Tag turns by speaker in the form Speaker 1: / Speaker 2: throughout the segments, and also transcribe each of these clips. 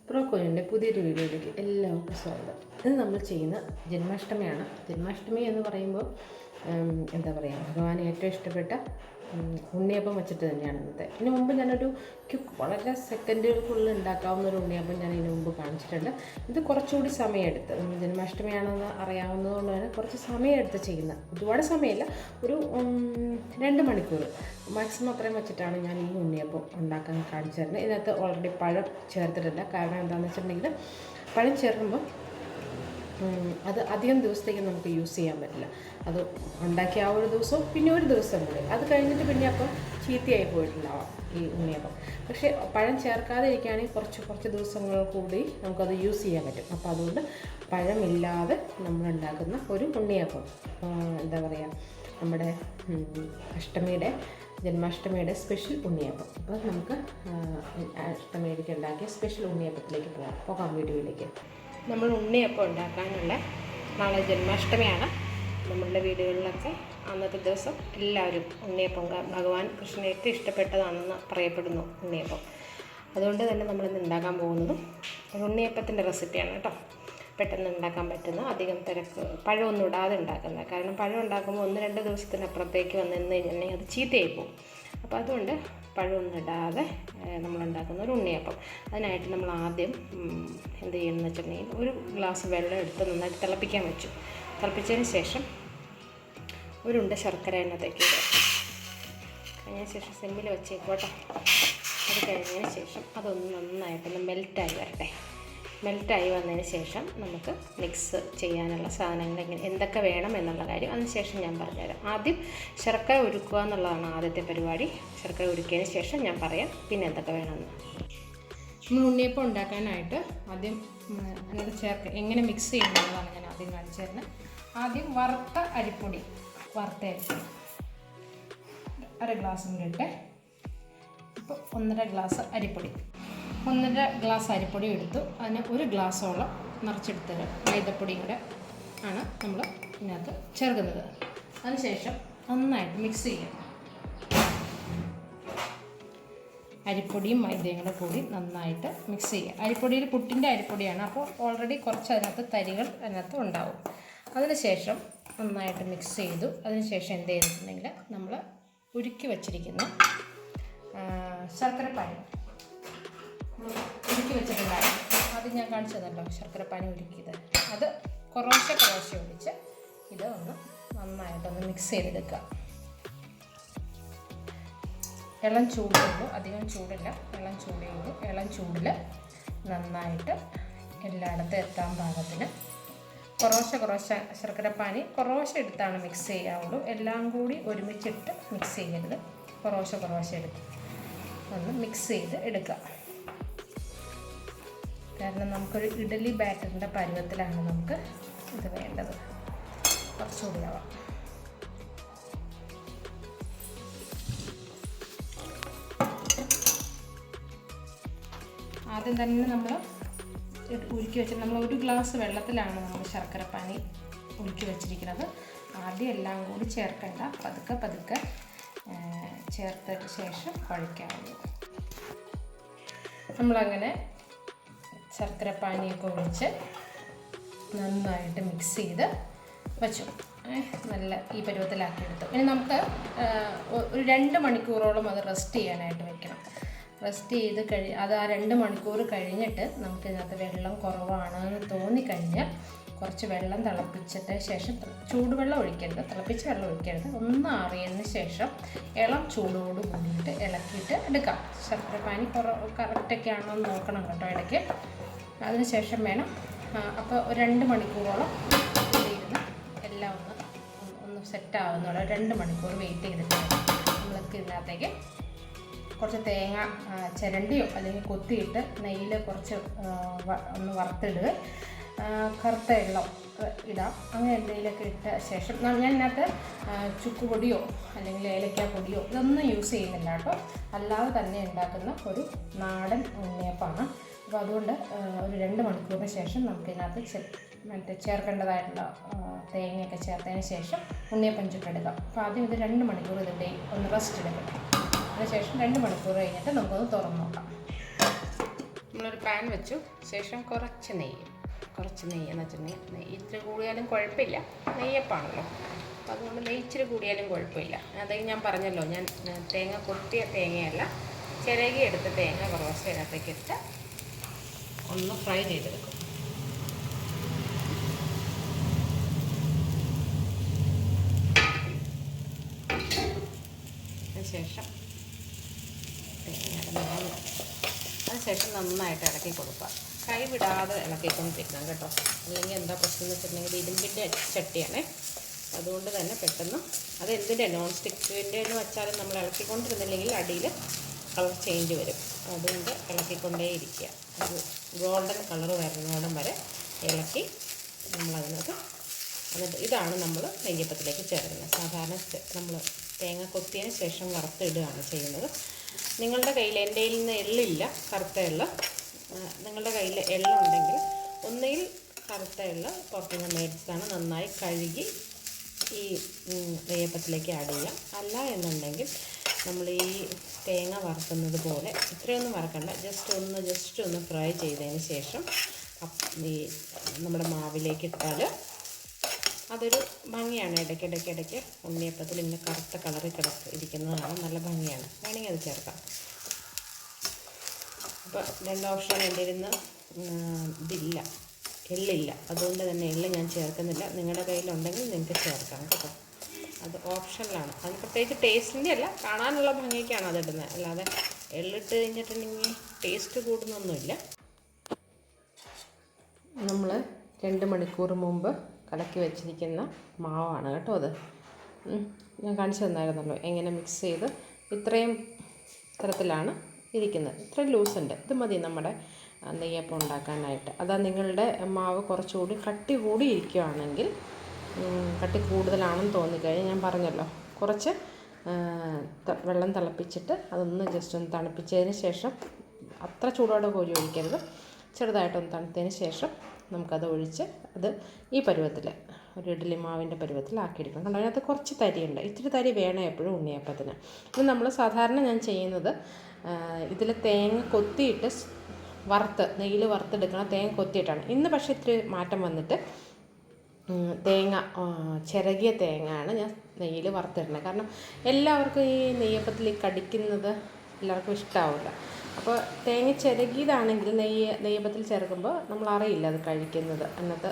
Speaker 1: പ്രോക്കോലിൻ്റെ പുതിയൊരു വീഡിയോയിലേക്ക് എല്ലാവർക്കും സ്വാഗതം. ഇത് നമ്മൾ ചെയ്യുന്ന ജന്മാഷ്ടമിയാണ്. ജന്മാഷ്ടമി എന്ന് പറയുമ്പോൾ എന്താ പറയുക, ഭഗവാൻ ഏറ്റവും ഇഷ്ടപ്പെട്ട ഉണ്ണിയപ്പം വെച്ചിട്ട് തന്നെയാണ് ഇന്നത്തെ. ഇതിന് മുമ്പ് ഞാനൊരു വളരെ സെക്കൻഡുകൾക്കുള്ളിൽ ഉണ്ടാക്കാവുന്ന ഒരു ഉണ്ണിയപ്പം ഞാൻ ഇതിന് മുമ്പ് കാണിച്ചിട്ടുണ്ട്. ഇത് കുറച്ചുകൂടി സമയമെടുത്ത്, ജന്മാഷ്ടമിയാണെന്ന് അറിയാവുന്നതുകൊണ്ട് തന്നെ കുറച്ച് സമയമെടുത്ത് ചെയ്യുന്ന, ഒരുപാട് സമയമില്ല, ഒരു 2 മണിക്കൂർ മാക്സിമം അത്രയും വെച്ചിട്ടാണ് ഞാൻ ഈ ഉണ്ണിയപ്പം ഉണ്ടാക്കാൻ കാണിച്ചു തരുന്നത്. ഇതിനകത്ത് ഓൾറെഡി പഴം ചേർത്തിട്ടില്ല. കാരണം എന്താണെന്ന് വെച്ചിട്ടുണ്ടെങ്കിൽ പഴം ചേർക്കുമ്പോൾ അത് അധികം ദിവസത്തേക്ക് നമുക്ക് യൂസ് ചെയ്യാൻ പറ്റില്ല. അത് ഉണ്ടാക്കിയ ആ ഒരു ദിവസവും പിന്നെ ഒരു ദിവസം കൂടി, അത് കഴിഞ്ഞിട്ട് പിന്നെ അപ്പം ചീത്തയായി പോയിട്ടുണ്ടാവാം ഈ ഉണ്ണിയപ്പം. പക്ഷേ പഴം ചേർക്കാതെ ഇരിക്കുകയാണെങ്കിൽ കുറച്ച് ദിവസങ്ങൾ കൂടി നമുക്കത് യൂസ് ചെയ്യാൻ പറ്റും. അപ്പോൾ അതുകൊണ്ട് പഴമില്ലാതെ നമ്മൾ ഉണ്ടാക്കുന്ന ഒരു ഉണ്ണിയപ്പം, എന്താ പറയുക, നമ്മുടെ ജന്മാഷ്ടമിയുടെ സ്പെഷ്യൽ ഉണ്ണിയപ്പം. അപ്പോൾ നമുക്ക് അഷ്ടമിയിലേക്ക് ഉണ്ടാക്കിയ സ്പെഷ്യൽ ഉണ്ണിയപ്പത്തിലേക്ക് പോകാം വീഡിയോയിലേക്ക്. നമ്മൾ ഉണ്ണിയപ്പം ഉണ്ടാക്കാനുള്ള, നാളെ ജന്മാഷ്ടമിയാണ്. നമ്മളുടെ വീടുകളിലൊക്കെ അന്നത്തെ ദിവസം എല്ലാവരും ഉണ്ണിയപ്പം, ഭഗവാൻ കൃഷ്ണന് ഏറ്റവും ഇഷ്ടപ്പെട്ടതാണെന്ന് പറയപ്പെടുന്നു ഉണ്ണിയപ്പം. അതുകൊണ്ട് തന്നെ നമ്മളിന്ന് ഉണ്ടാക്കാൻ പോകുന്നതും ഒരു ഉണ്ണിയപ്പത്തിൻ്റെ റെസിപ്പിയാണ് കേട്ടോ. പെട്ടെന്ന് ഉണ്ടാക്കാൻ പറ്റുന്ന, അധികം പഴമൊന്നും ഇടാതെ ഉണ്ടാക്കുന്നത്. കാരണം പഴം ഉണ്ടാക്കുമ്പോൾ 1-2 ദിവസത്തിനപ്പുറത്തേക്ക് നിന്ന് കഴിഞ്ഞിട്ടുണ്ടെങ്കിൽ അത് ചീത്തയായി പോകും. അപ്പോൾ അതുകൊണ്ട് പഴമൊന്നും ഇടാതെ നമ്മളുണ്ടാക്കുന്ന ഒരു ഉണ്ണിയപ്പം. അതിനായിട്ട് നമ്മൾ ആദ്യം എന്ത് ചെയ്യുമെന്ന് വെച്ചിട്ടുണ്ടെങ്കിൽ, ഒരു ഗ്ലാസ് വെള്ളം എടുത്ത് നന്നായിട്ട് തിളപ്പിക്കാൻ വെച്ചു. തിളപ്പിച്ചതിന് ശേഷം ഒരു ഉണ്ട ശർക്കര അതിനകത്തേക്ക് ഇടുക. അതിന് ശേഷം സിമ്മിൽ വെച്ചേക്കോട്ടെ. അത് കഴിഞ്ഞതിന് ശേഷം അതൊന്ന് നന്നായിട്ടൊന്ന് മെൽറ്റായി വരട്ടെ. മെൽറ്റായി വന്നതിന് ശേഷം നമുക്ക് മിക്സ് ചെയ്യാനുള്ള സാധനങ്ങൾ എന്തൊക്കെ വേണം എന്നുള്ള കാര്യം അതിന് ശേഷം ഞാൻ പറഞ്ഞുതരാം. ആദ്യം ശർക്കര ഉരുക്കുക എന്നുള്ളതാണ് ആദ്യത്തെ പരിപാടി. ശർക്കര ഉരുക്കിയതിന് ശേഷം ഞാൻ പറയാം പിന്നെ എന്തൊക്കെ വേണമെന്ന്. നമ്മൾ ഉണ്ണിയപ്പം ഉണ്ടാക്കാനായിട്ട് ആദ്യം അതിനകത്ത് എങ്ങനെ മിക്സ് ചെയ്യുന്നതാണ് ഞാൻ ആദ്യം കാണിച്ചു തരുന്നത്. ആദ്യം വറുത്ത അരിപ്പൊടി, വറുത്ത അരിപ്പൊടി 1 ഗ്ലാസ് കൂടി ഇട്ട്, ഇപ്പോൾ 1.5 ഗ്ലാസ് അരിപ്പൊടി, 1.5 ഗ്ലാസ് അരിപ്പൊടി എടുത്തു. അതിന് 1 ഗ്ലാസോളം നിറച്ചെടുത്തത് മൈദപ്പൊടിയും കൂടെ ആണ് നമ്മൾ ഇതിനകത്ത് ചേർക്കുന്നത്. അതിനുശേഷം നന്നായിട്ട് മിക്സ് ചെയ്യാം. അരിപ്പൊടിയും മൈദയും കൂടെ കൂടി നന്നായിട്ട് മിക്സ് ചെയ്യുക. അരിപ്പൊടിയിൽ പുട്ടിൻ്റെ അരിപ്പൊടിയാണ്, അപ്പോൾ ഓൾറെഡി കുറച്ച് അതിനകത്ത് തരികൾ അതിനകത്ത് ഉണ്ടാവും. അതിനുശേഷം നന്നായിട്ട് മിക്സ് ചെയ്തു. അതിനുശേഷം എന്ത് ചെയ്തിട്ടുണ്ടെങ്കിൽ നമ്മൾ ഉരുക്കി വച്ചിരിക്കുന്ന ശർക്കരപ്പാനി ഉരുക്കി വെച്ചിട്ടുണ്ടായിരുന്നു. അത് ഞാൻ കാണിച്ചതല്ലോ, ശർക്കരപ്പാനി ഉരുക്കിയത്. അത് കുറേശ്ശെ ഒഴിച്ച് ഇത് ഒന്ന് നന്നായിട്ടൊന്ന് മിക്സ് ചെയ്തെടുക്കുക. ഇളം ചൂടുള്ളൂ, അധികം ചൂടില്ല, ഇളം ചൂടേ ഉള്ളൂ. ഇളം ചൂടിൽ നന്നായിട്ട് എല്ലായിടത്തും എത്താൻ പാകത്തിന് കുറേശ്ശെ ശർക്കരപ്പാനി കുറേശ്ശെ എടുത്താണ് മിക്സ് ചെയ്യാവുള്ളൂ. എല്ലാം കൂടി ഒരുമിച്ചിട്ട് മിക്സ് ചെയ്യരുത്. കുറേശ്ശെ എടുത്ത് ഒന്ന് മിക്സ് ചെയ്ത് എടുക്കുക. കാരണം നമുക്കൊരു ഇഡലി ബാറ്ററിൻ്റെ പരുവത്തിലാണ് നമുക്ക് ഇത് വേണ്ടത്. കുറച്ചുകൂടി ആവാം. ആദ്യം തന്നെ നമ്മൾ ഉരുക്കി വെച്ചിട്ട്, നമ്മൾ 1 ഗ്ലാസ് വെള്ളത്തിലാണ് നമ്മൾ ശർക്കരപ്പാനി ഉരുക്കി വെച്ചിരിക്കുന്നത്. ആദ്യം എല്ലാം കൂടി ചേർക്കേണ്ട, പതുക്കെ ചേർത്തതിന് ശേഷം കുഴയ്ക്കാവുള്ളൂ. നമ്മളങ്ങനെ ശർക്കരപ്പാനിയൊക്കെ ഒഴിച്ച് നന്നായിട്ട് മിക്സ് ചെയ്ത് വച്ചു. നല്ല ഈ പരുവത്തിലാക്കിയെടുത്തു. ഇനി നമുക്ക് ഒരു 2 മണിക്കൂറോളം അത് റെസ്റ്റ് ചെയ്യാനായിട്ട് വെക്കണം. റെസ്റ്റ് ചെയ്ത് അത് ആ 2 മണിക്കൂർ കഴിഞ്ഞിട്ട് നമുക്ക് ഇതിനകത്ത് വെള്ളം കുറവാണെന്ന് തോന്നിക്കഴിഞ്ഞാൽ കുറച്ച് വെള്ളം തിളപ്പിച്ചിട്ട് ശേഷം, ചൂടുവെള്ളം ഒഴിക്കരുത്, തിളപ്പിച്ച വെള്ളം ഒഴിക്കരുത്, ഒന്ന് ആറിയതിന് ശേഷം ഇളം ചൂടോട് കൂടിയിട്ട് ഇളക്കിയിട്ട് എടുക്കാം. ശർക്കരപ്പാനി കറക്റ്റൊക്കെ ആണോ എന്ന് നോക്കണം കേട്ടോ ഇടയ്ക്ക്. അതിനുശേഷം വേണം. അപ്പോൾ ഒരു 2 മണിക്കൂറോളം ഇരുന്ന് എല്ലാം ഒന്ന് സെറ്റാവുന്നുള്ള 2 മണിക്കൂർ വെയിറ്റ് ചെയ്തിട്ട് നമ്മൾക്ക് ഇതിനകത്തേക്ക് കുറച്ച് തേങ്ങ ചിരണ്ടിയോ അല്ലെങ്കിൽ കൊത്തിയിട്ട് നെയ്യിൽ കുറച്ച് ഒന്ന് വറുത്തിടുക. കറുത്ത എള്ളം ഇടാം. അങ്ങനെ എന്തെങ്കിലുമൊക്കെ ഇട്ട ശേഷം ഞാൻ ഇതിനകത്ത് ചുക്കുപൊടിയോ അല്ലെങ്കിൽ ഏലക്കാപ്പൊടിയോ ഇതൊന്നും യൂസ് ചെയ്യുന്നില്ല കേട്ടോ. അല്ലാതെ തന്നെ ഉണ്ടാക്കുന്ന ഒരു നാടൻ ഉണ്ണിയപ്പമാണ്. അപ്പോൾ അതുകൊണ്ട് ഒരു 2 മണിക്കൂറിന് ശേഷം നമുക്കിതിനകത്ത് ചേർക്കേണ്ടതായിട്ടുള്ള തേങ്ങയൊക്കെ ചേർത്തതിന് ശേഷം ഉണ്ണിയപ്പം ചുട്ടെടുക്കാം. അപ്പോൾ ആദ്യം ഇത് 2 മണിക്കൂർ ഇതിൻ്റെ ഒന്ന് റെസ്റ്റ് എടുക്കട്ടെ. അതിനുശേഷം 2 മണിക്കൂർ കഴിഞ്ഞിട്ട് നമുക്കൊന്ന് തുറന്ന് നോക്കാം. നമ്മളൊരു പാൻ വെച്ചു, ശേഷം കുറച്ച് നെയ്യ് എന്ന് വെച്ചിട്ടുണ്ടെങ്കിൽ നെയ്യ് ഇച്ചിരി കൂടിയാലും കുഴപ്പമില്ല, നെയ്യപ്പാണല്ലോ. അപ്പോൾ അതുകൊണ്ട് നെയ്യ് ഇച്ചിരി കൂടിയാലും കുഴപ്പമില്ല. അതായത് ഞാൻ പറഞ്ഞല്ലോ, ഞാൻ തേങ്ങ കൊത്തിയ തേങ്ങയല്ല, ചിരകി എടുത്ത തേങ്ങ കുറച്ച് അതിനകത്തേക്ക് ഇട്ട് ഒന്ന് ഫ്രൈ ചെയ്തെടുക്കും. അതിനുശേഷം അതിനുശേഷം നന്നായിട്ട് ഇളക്കി കൊടുക്കുക. കൈ വിടാതെ ഇളക്കിക്കൊണ്ടിരിക്കണം കേട്ടോ, അല്ലെങ്കിൽ എന്താ പ്രശ്നം എന്ന് വെച്ചിട്ടുണ്ടെങ്കിൽ ഇരുമ്പിൻ്റെ ചട്ടിയാണേ. അതുകൊണ്ട് തന്നെ പെട്ടെന്ന് അത് എന്തിൻ്റെ നോൺ സ്റ്റിക്കിൻ്റെ എന്ന് വെച്ചാലും നമ്മൾ ഇളക്കിക്കൊണ്ടിരുന്നില്ലെങ്കിൽ അടിയിൽ കളർ ചേഞ്ച് വരും. അതുകൊണ്ട് ഇളക്കിക്കൊണ്ടേയിരിക്കുക. ഒരു ഗോൾഡൻ കളർ വരുന്നോടം വരെ ഇളക്കി നമ്മളതിനകത്ത് എന്നിട്ട് ഇതാണ് നമ്മൾ നെയ്യപ്പത്തിലേക്ക് ചേർക്കുന്നത്. സാധാരണ നമ്മൾ തേങ്ങ കൊത്തിയതിന് ശേഷം വറുത്തിടുകയാണ് ചെയ്യുന്നത്. നിങ്ങളുടെ കയ്യിൽ, എൻ്റെ കയ്യിൽ നിന്ന് എള്ളില്ല, കറുത്ത എള്ള്. നിങ്ങളുടെ കയ്യിൽ എള്ളുണ്ടെങ്കിൽ ഒന്നുകിൽ കറുത്ത എള്ള് പുറത്തുനിന്ന് മേടിച്ചതാണ്, നന്നായി കഴുകി ഈ നെയ്യപ്പത്തിലേക്ക് ആഡ് ചെയ്യാം. അല്ല എന്നുണ്ടെങ്കിൽ നമ്മൾ ഈ തേങ്ങ വറുക്കുന്നത് പോലെ ഇത്രയൊന്നും വറക്കണ്ട, ജസ്റ്റ് ഒന്ന് ഫ്രൈ ചെയ്തതിന് ശേഷം ഈ നമ്മുടെ മാവിലേക്ക് ഇട്ടാൽ അതൊരു ഭംഗിയാണ്. ഇടയ്ക്ക് ഉണ്ണിയപ്പത്തിൽ ഇങ്ങനെ കറുത്ത കളറിൽ ഇരിക്കുന്നതാണ്, നല്ല ഭംഗിയാണ്. വേണമെങ്കിൽ അത് ചേർക്കാം. അപ്പോൾ 2 ഓപ്ഷൻ എൻ്റെ ഇരുന്ന് ഇതില്ല, എള്ളില്ല, അതുകൊണ്ട് തന്നെ എള്ള് ഞാൻ ചേർക്കുന്നില്ല. നിങ്ങളുടെ കയ്യിലുണ്ടെങ്കിൽ നിങ്ങൾക്ക് ചേർക്കാം കേട്ടോ, അത് ഓപ്ഷനിലാണ്. അത് പ്രത്യേകിച്ച് ടേസ്റ്റിൻ്റെ അല്ല, കാണാനുള്ള ഭംഗിക്കാണ് അതിടുന്നത്, അല്ലാതെ എള്ളിട്ട് കഴിഞ്ഞിട്ടുണ്ടെങ്കിൽ ടേസ്റ്റ് കൂടുന്നൊന്നുമില്ല. നമ്മൾ 2 മണിക്കൂർ മുമ്പ് കലക്കി വെച്ചിരിക്കുന്ന മാവാണ് കേട്ടോ അത്. ഞാൻ കാണിച്ചു തന്നായിരുന്നല്ലോ എങ്ങനെ മിക്സ് ചെയ്ത് ഇത്രയും തരത്തിലാണ് ഇരിക്കുന്നത്. ഇത്രയും ലൂസുണ്ട്. ഇത് മതി നമ്മുടെ നെയ്യപ്പം ഉണ്ടാക്കാനായിട്ട്. അതാ നിങ്ങളുടെ മാവ് കുറച്ചുകൂടി കട്ടി കൂടി ഇരിക്കുകയാണെങ്കിൽ, കട്ടി കൂടുതലാണെന്ന് തോന്നിക്കഴിഞ്ഞാൽ ഞാൻ പറഞ്ഞല്ലോ, കുറച്ച് വെള്ളം തിളപ്പിച്ചിട്ട് അതൊന്ന് ജസ്റ്റ് ഒന്ന് തണുപ്പിച്ചതിന് ശേഷം, അത്ര ചൂടോടെ കോരി ഒഴിക്കരുത്, ചെറുതായിട്ടൊന്ന് തണുത്തതിന് ശേഷം നമുക്കത് ഒഴിച്ച് അത് ഈ പരുവത്തിൽ, ഒരു ഇഡ്ഡലി മാവിൻ്റെ പരുവത്തിലാക്കിയെടുക്കണം. കണ്ടോ, അതിനകത്ത് കുറച്ച് തരിയുണ്ട്. ഇച്ചിരി തരി വേണം എപ്പോഴും ഉണ്ണിയപ്പത്തിന്. ഇത് നമ്മൾ സാധാരണ ഞാൻ ചെയ്യുന്നത്, ഇതിൽ തേങ്ങ കൊത്തിയിട്ട് നെയ്യിൽ വറുത്തെടുക്കണം, തേങ്ങ കൊത്തിയിട്ടാണ്. ഇന്ന് പക്ഷേ ഇത്തിരി മാറ്റം വന്നിട്ട് തേങ്ങ ചിരകിയ തേങ്ങയാണ് ഞാൻ നെയ്യിൽ വറുത്തിടുന്നത്. കാരണം എല്ലാവർക്കും ഈ നെയ്യപ്പത്തിൽ കടിക്കുന്നത് എല്ലാവർക്കും ഇഷ്ടമാവില്ല. അപ്പോൾ തേങ്ങ ചിരകിയതാണെങ്കിൽ നെയ്യപ്പത്തിൽ ചേർക്കുമ്പോൾ നമ്മൾ അറിയില്ല അത് കഴിക്കുന്നത്, അതിനകത്ത്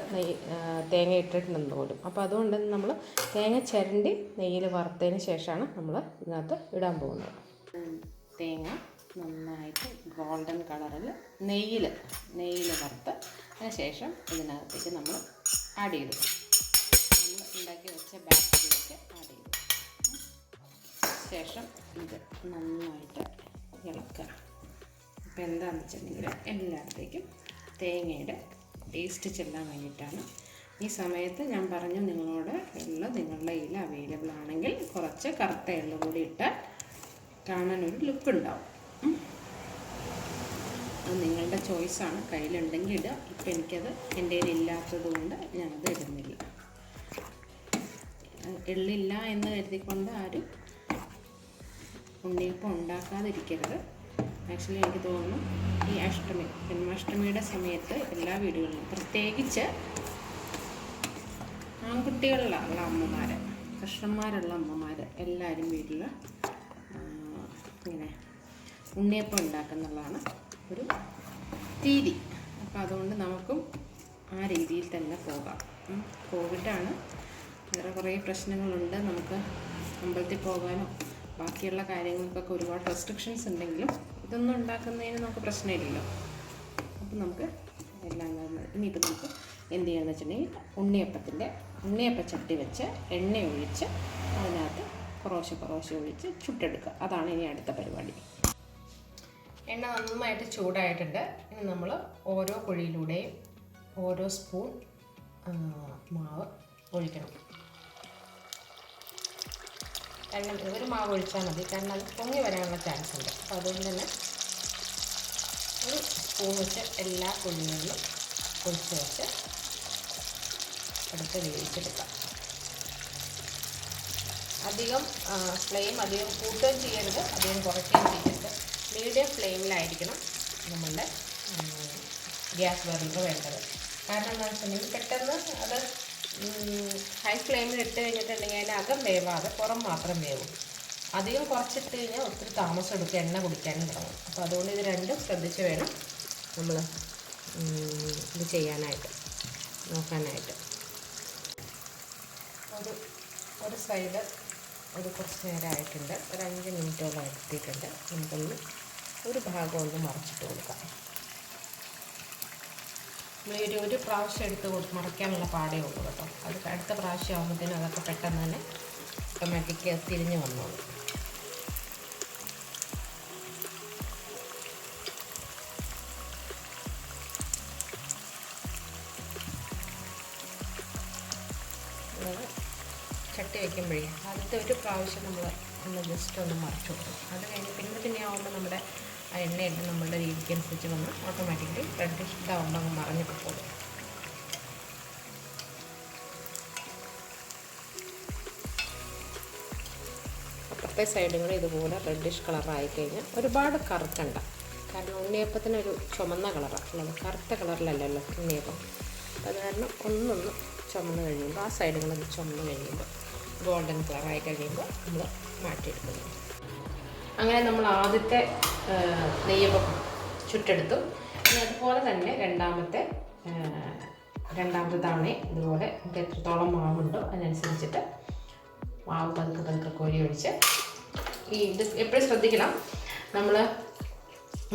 Speaker 1: തേങ്ങ ഇട്ടിട്ടുണ്ടെന്ന് പോലും. അപ്പോൾ അതുകൊണ്ട് നമ്മൾ തേങ്ങ ചിരണ്ടി നെയ്യിൽ വറുത്തതിന് ശേഷമാണ് നമ്മൾ ഇതിനകത്ത് ഇടാൻ പോകുന്നത്. തേങ്ങ നന്നായിട്ട് ഗോൾഡൻ കളറിൽ നെയ്യിൽ വറുത്ത് അതിന് ശേഷം ഇതിനകത്തേക്ക് നമ്മൾ ആഡ് ചെയ്തു, നമ്മൾ ഉണ്ടാക്കി വെച്ച ബാറ്ററിലേക്ക് ആഡ് ചെയ്തു ശേഷം ഇത് നന്നായിട്ട് ഇളക്കുക. അപ്പോൾ എന്താണെന്ന് വെച്ചിട്ടുണ്ടെങ്കിൽ എല്ലായിടത്തേക്കും തേങ്ങയുടെ ടേസ്റ്റ് ചെല്ലാൻ വേണ്ടിയിട്ടാണ്. ഈ സമയത്ത് ഞാൻ പറഞ്ഞു നിങ്ങളോട്, എള്ള് നിങ്ങളുടെ കയ്യിൽ അവൈലബിൾ ആണെങ്കിൽ കുറച്ച് കറുത്ത എള്ള് കൂടി ഇട്ടാൽ കാണാനൊരു ലുക്ക് ഉണ്ടാവും. അത് നിങ്ങളുടെ ചോയ്സാണ്, കയ്യിലുണ്ടെങ്കിൽ ഇടുക. ഇപ്പം എനിക്കത് എൻ്റെ കയ്യിൽ ഇല്ലാത്തത് കൊണ്ട് ഞാനത് ഇടുന്നില്ല. എള്ളില്ല എന്ന് കരുതിക്കൊണ്ട് ആരും ഉണ്ണിയപ്പം ഉണ്ടാക്കാതിരിക്കരുത്. ആക്ച്വലി എനിക്ക് തോന്നുന്നു ഈ ജന്മാഷ്ടമിയുടെ സമയത്ത് എല്ലാ വീടുകളിലും, പ്രത്യേകിച്ച് ആൺകുട്ടികളുള്ള അമ്മമാർ, കൃഷ്ണന്മാരുള്ള അമ്മമാർ എല്ലാവരും വീട്ടിൽ ഇങ്ങനെ ഉണ്ണിയപ്പം ഉണ്ടാക്കുന്നുള്ളതാണ് ഒരു രീതി. അപ്പോൾ അതുകൊണ്ട് നമുക്കും ആ രീതിയിൽ തന്നെ പോകാം. കോവിഡാണ്, വേറെ കുറേ പ്രശ്നങ്ങളുണ്ട്, നമുക്ക് അമ്പലത്തിൽ പോകാനോ ബാക്കിയുള്ള കാര്യങ്ങൾക്കൊക്കെ ഒരുപാട് റെസ്ട്രിക്ഷൻസ് ഉണ്ടെങ്കിലും ഇതൊന്നും ഉണ്ടാക്കുന്നതിന് നമുക്ക് പ്രശ്നമില്ലല്ലോ. അപ്പോൾ നമുക്ക് എല്ലാം ഇനിയിപ്പോൾ നമുക്ക് എന്ത് ചെയ്യാന്ന് വെച്ചിട്ടുണ്ടെങ്കിൽ ഉണ്ണിയപ്പച്ചട്ടി വെച്ച് എണ്ണ ഒഴിച്ച് അതിനകത്ത് കുറേശ്ശെ ഒഴിച്ച് ചുട്ടെടുക്കുക. അതാണ് ഇനി അടുത്ത പരിപാടി. എണ്ണ നന്നായിട്ട് ചൂടായിട്ടുണ്ട്. ഇനി നമ്മൾ ഓരോ കുഴിയിലൂടെയും ഓരോ സ്പൂൺ മാവ് ഒഴിക്കണം. ഒരു മാവ് ഒഴിച്ചാൽ മതി, കാരണം അത് പൊങ്ങി വരാനുള്ള ചാൻസ് ഉണ്ട്. അപ്പോൾ അതുകൊണ്ട് തന്നെ ഒരു സ്പൂൺ വെച്ച് എല്ലാ കുഴികളിലും ഒഴിച്ച് വെച്ച് എടുത്ത് വേവിച്ചെടുക്കാം. ഫ്ലെയിം അധികം കൂട്ടുകയും ചെയ്യരുത്, അധികം കുറയ്ക്കുകയും ചെയ്യരുത്. മീഡിയം ഫ്ലെയിമിലായിരിക്കണം നമ്മളുടെ ഗ്യാസ് ബർണർ വേണ്ടത്. കാരണം എന്താണെന്ന് വെച്ചിട്ടുണ്ടെങ്കിൽ പെട്ടെന്ന് അത് ഹൈ ഫ്ലെയിമിൽ ഇട്ട് കഴിഞ്ഞിട്ടുണ്ടെങ്കിൽ അതിൻ്റെ അകം വേവാതെ പുറം മാത്രം വേവും. അധികം കുറച്ചിട്ട് കഴിഞ്ഞാൽ ഒത്തിരി താമസം എടുക്കും, എണ്ണ കുടിക്കാനും തുടങ്ങും. അപ്പോൾ അതുകൊണ്ട് ഇത് രണ്ടും ശ്രദ്ധിച്ച് വേണം നമ്മൾ ഇത് ചെയ്യാനായിട്ട്, നോക്കാനായിട്ട്. ഒരു സൈഡ് ഒരു കുറച്ച് നേരം ആയിട്ടുണ്ട്, ഒരു 5 മിനിറ്റോളം എത്തിയിട്ടുണ്ട്. നമുക്കൊന്ന് ഒരു ഭാഗം ഒന്ന് മറിച്ചിട്ട് കൊടുക്കാം. നമ്മൾ ഒരു പ്രാവശ്യം എടുത്ത് മറിക്കാനുള്ള പാടേ ഉള്ളൂ കേട്ടോ. അത് അടുത്ത പ്രാവശ്യം ആകുമ്പോഴത്തേനും അതൊക്കെ പെട്ടെന്ന് തന്നെ ഓട്ടോമാറ്റിക്ക് തിരിഞ്ഞ് വന്നോളൂ. ചട്ടി വയ്ക്കുമ്പോഴേ ആദ്യത്തെ ഒരു പ്രാവശ്യം നമ്മൾ ഒന്ന് ജസ്റ്റ് ഒന്ന് മറിച്ച് കൊടുക്കും. അത് കഴിഞ്ഞ് പിന്നെ ആകുമ്പോൾ നമ്മുടെ ആ എണ്ണയെല്ലാം നമ്മളുടെ രീതിക്കനുസരിച്ച് വന്ന് ഓട്ടോമാറ്റിക്കലി റെഡിഷ് ഇതാവുമ്പോൾ അങ്ങ് മറിഞ്ഞിട്ട് പോകും. അപ്പുറത്തെ സൈഡുകൾ ഇതുപോലെ റെഡിഷ് കളറായി കഴിഞ്ഞാൽ ഒരുപാട് കറുക്കണ്ട. കാരണം ഉണ്ണിയപ്പത്തിനൊരു ചുമന്ന കളറാണ് ഉള്ളത്, കറുത്ത കളറിലല്ലല്ലോ ഉണ്ണിയപ്പം. അത് കാരണം ഒന്നൊന്ന് ചുമന്ന് കഴിയുമ്പോൾ ആ സൈഡുകളൊന്ന് ചുമന്ന് കഴിയുമ്പോൾ ഗോൾഡൻ കളറായി കഴിയുമ്പോൾ നമ്മൾ മാറ്റിയെടുക്കുന്നു. അങ്ങനെ നമ്മൾ ആദ്യത്തെ നെയ്യപ്പം ചുട്ടെടുത്തു. ഇനി അതുപോലെ തന്നെ രണ്ടാമത്തെ തവണ ഇതുപോലെ നമുക്ക് എത്രത്തോളം മാവുണ്ടോ അതിനനുസരിച്ചിട്ട് മാവ് പതുക്കെ കോരി ഒഴിച്ച് ഇത് എപ്പോഴും ശ്രദ്ധിക്കണം. നമ്മൾ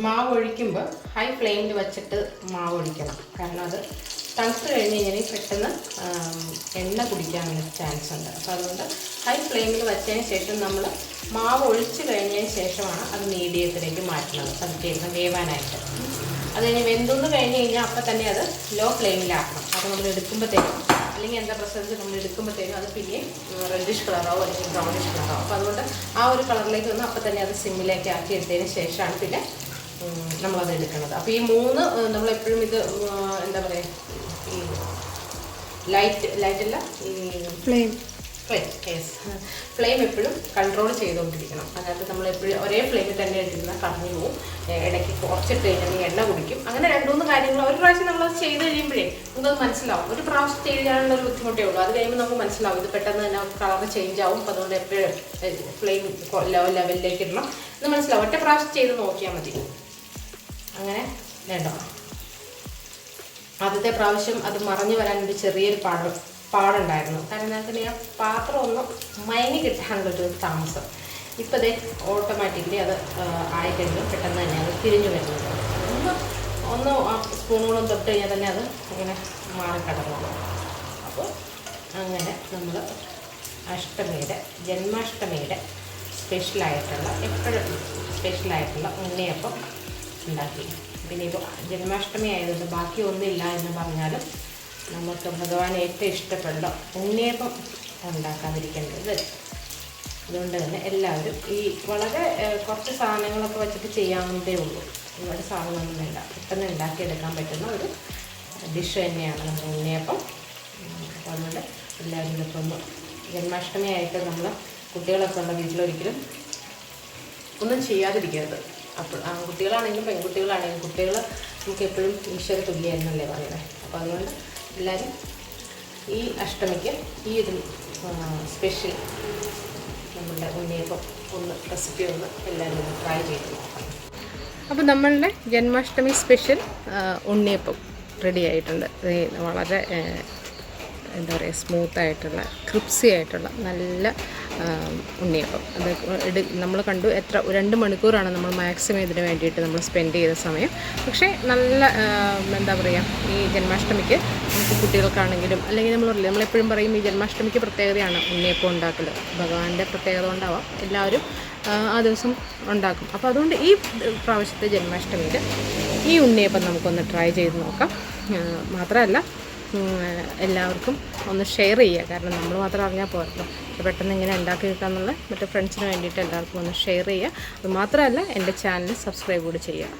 Speaker 1: മാവ് ഒഴിക്കുമ്പോൾ ഹൈ ഫ്ലെയിമിൽ വെച്ചിട്ട് മാവ് ഒഴിക്കണം. കാരണം അത് തണുത്ത് കഴിഞ്ഞ് കഴിഞ്ഞാൽ പെട്ടെന്ന് എണ്ണ കുടിക്കാനുള്ള ചാൻസ് ഉണ്ട്. അപ്പോൾ അതുകൊണ്ട് ഹൈ ഫ്ലെയിമിൽ വെച്ചതിന് ശേഷം നമ്മൾ മാവ് ഒഴിച്ച് കഴിഞ്ഞതിന് ശേഷമാണ് അത് മീഡിയത്തിലേക്ക് മാറ്റുന്നത്, പതുക്കെ വേവാനായിട്ട്. അത് കഴിഞ്ഞ് വെന്തൊന്ന് കഴിഞ്ഞ് കഴിഞ്ഞാൽ അപ്പം തന്നെ അത് ലോ ഫ്ലെയിമിലാക്കണം. അത് നമ്മൾ എടുക്കുമ്പോഴത്തേക്കും, അല്ലെങ്കിൽ എന്താ പ്രശ്നം നമ്മൾ എടുക്കുമ്പോഴത്തേക്കും അത് പിന്നെ റെഡിഷ് കളറാവും അല്ലെങ്കിൽ ബ്രൗണിഷ് കളറാവും. അപ്പോൾ അതുകൊണ്ട് ആ ഒരു കളറിലേക്ക് വന്ന് അപ്പം തന്നെ അത് സിമ്മിലേക്ക് ആക്കി എടുത്തതിന് ശേഷമാണ് പിന്നെ നമ്മളത് എടുക്കുന്നത്. അപ്പോൾ ഈ 3 നമ്മളെപ്പോഴും ഇത് എന്താ പറയുക, ഈ ലൈറ്റല്ല ഈ ഫ്ലെയിം എപ്പോഴും കൺട്രോൾ ചെയ്തുകൊണ്ടിരിക്കണം. അതിനകത്ത് നമ്മൾ എപ്പോഴും ഒരേ ഫ്ലെയിമിൽ തന്നെ ഇട്ടിരുന്നാൽ കളഞ്ഞു പോവും. ഇടയ്ക്ക് കുറച്ചിട്ട് കഴിഞ്ഞാൽ എണ്ണ കുടിക്കും. അങ്ങനെ 2-3 കാര്യങ്ങൾ ഒരു പ്രാവശ്യം നമ്മളത് ചെയ്ത് കഴിയുമ്പോഴേ നമുക്കത് മനസ്സിലാവും. ഒരു പ്രാവശ്യം ചെയ്യാനുള്ള ഒരു ബുദ്ധിമുട്ടേ ഉള്ളൂ. അത് കഴിയുമ്പോൾ നമുക്ക് മനസ്സിലാവും ഇത് പെട്ടെന്ന് തന്നെ കളർ ചേഞ്ച് ആവും. അപ്പോൾ അതുകൊണ്ട് എപ്പോഴും ഫ്ലെയിം ലോ ലെവലിലേക്ക് ഇടണം എന്ന് മനസ്സിലാവും. ഒറ്റ പ്രാവശ്യം ചെയ്ത് നോക്കിയാൽ മതി. അങ്ങനെ വേണ്ടോ ആദ്യത്തെ പ്രാവശ്യം അത് മറഞ്ഞു വരാൻ ഒരു ചെറിയൊരു പാടുണ്ടായിരുന്നു. കാരണം എന്താ ആ പാത്രം ഒന്ന് മയങ്ങി കിട്ടാനുള്ളൊരു താമസം. ഇപ്പോൾ അതേ ഓട്ടോമാറ്റിക്കലി അത് ആയിക്കഴിഞ്ഞാൽ പെട്ടെന്ന് തന്നെ അത് തിരിഞ്ഞു വരുന്നത്. ഒന്ന് ആ സ്പൂണോളം തൊട്ട് കഴിഞ്ഞാൽ തന്നെ അത് ഇങ്ങനെ മാറിക്കടന്നു. അപ്പോൾ അങ്ങനെ നമ്മൾ ജന്മാഷ്ടമിയുടെ സ്പെഷ്യലായിട്ടുള്ള എപ്പോഴും സ്പെഷ്യലായിട്ടുള്ള ഉണ്ണിയപ്പം ഉണ്ടാക്കി. പിന്നെ ഇപ്പോൾ ജന്മാഷ്ടമി ആയതുകൊണ്ട് ബാക്കി ഒന്നുമില്ല എന്ന് പറഞ്ഞാലും നമുക്ക് ഭഗവാൻ ഏറ്റവും ഇഷ്ടപ്പെട്ട ഉണ്ണിയപ്പം ഉണ്ടാക്കാതിരിക്കേണ്ടത്. അതുകൊണ്ട് തന്നെ എല്ലാവരും ഈ വളരെ കുറച്ച് സാധനങ്ങളൊക്കെ വെച്ചിട്ട് ചെയ്യാവുന്നതേ ഉള്ളൂ. ഒരുപാട് സാധനമൊന്നും വേണ്ട, പെട്ടെന്ന് ഉണ്ടാക്കിയെടുക്കാൻ പറ്റുന്ന ഒരു ഡിഷ് തന്നെയാണ് നമ്മുടെ ഉണ്ണിയപ്പം. അപ്പോൾ അതുകൊണ്ട് എല്ലാവരും ഇതൊക്കെ ഒന്ന് ജന്മാഷ്ടമി ആയിട്ട് നമ്മൾ കുട്ടികളൊക്കെ ഉള്ള വീട്ടിലൊരിക്കലും ഒന്നും ചെയ്യാതിരിക്കരുത്. അപ്പോൾ ആൺകുട്ടികളാണെങ്കിലും പെൺകുട്ടികളാണെങ്കിലും കുട്ടികൾ നമുക്ക് എപ്പോഴും ഈശ്വര തുല്യമായിരുന്നല്ലേ പറയുന്നത്. അപ്പോൾ അതുകൊണ്ട് എല്ലാവരും ഈ അഷ്ടമിക്ക് ഈ ഒരു സ്പെഷ്യൽ നമ്മളുടെ ഉണ്ണിയപ്പം റെസിപ്പി എല്ലാവരും ഒന്ന് ട്രൈ ചെയ്ത് നോക്കാം. അപ്പോൾ നമ്മളുടെ ജന്മാഷ്ടമി സ്പെഷ്യൽ ഉണ്ണിയപ്പം റെഡി ആയിട്ടുണ്ട്. വളരെ എന്താ പറയുക, സ്മൂത്തായിട്ടുള്ള ക്രിപ്സി ആയിട്ടുള്ള നല്ല ഉണ്ണിയപ്പം. അത് നമ്മൾ കണ്ടു 2 മണിക്കൂറാണ് നമ്മൾ മാക്സിമം ഇതിന് വേണ്ടിയിട്ട് നമ്മൾ സ്പെൻഡ് ചെയ്ത സമയം. പക്ഷേ നല്ല എന്താ പറയുക, ഈ ജന്മാഷ്ടമിക്ക് നമുക്ക് കുട്ടികൾക്കാണെങ്കിലും അല്ലെങ്കിൽ നമ്മളെപ്പോഴും പറയും ഈ ജന്മാഷ്ടമിക്ക് പ്രത്യേകതയാണ് ഉണ്ണിയപ്പം ഉണ്ടാക്കൽ. ഭഗവാന്റെ പ്രത്യേകത കൊണ്ടാവാം എല്ലാവരും ആ ദിവസം ഉണ്ടാക്കും. അപ്പോൾ അതുകൊണ്ട് ഈ പ്രാവശ്യത്തെ ജന്മാഷ്ടമിയിൽ ഈ ഉണ്ണിയപ്പം നമുക്കൊന്ന് ട്രൈ ചെയ്ത് നോക്കാം. മാത്രമല്ല എല്ലാവർക്കും ഒന്ന് ഷെയർ ചെയ്യുക. കാരണം നമ്മൾ മാത്രം അറിഞ്ഞാൽ പോരല്ലോ, പെട്ടെന്ന് ഇങ്ങനെ ഉണ്ടാക്കി കിട്ടാമെന്നുള്ള മറ്റു ഫ്രണ്ട്സിന് വേണ്ടിയിട്ട് എല്ലാവർക്കും ഒന്ന് ഷെയർ ചെയ്യുക. അതുമാത്രമല്ല എൻ്റെ ചാനൽ സബ്സ്ക്രൈബ് കൂടി ചെയ്യുക.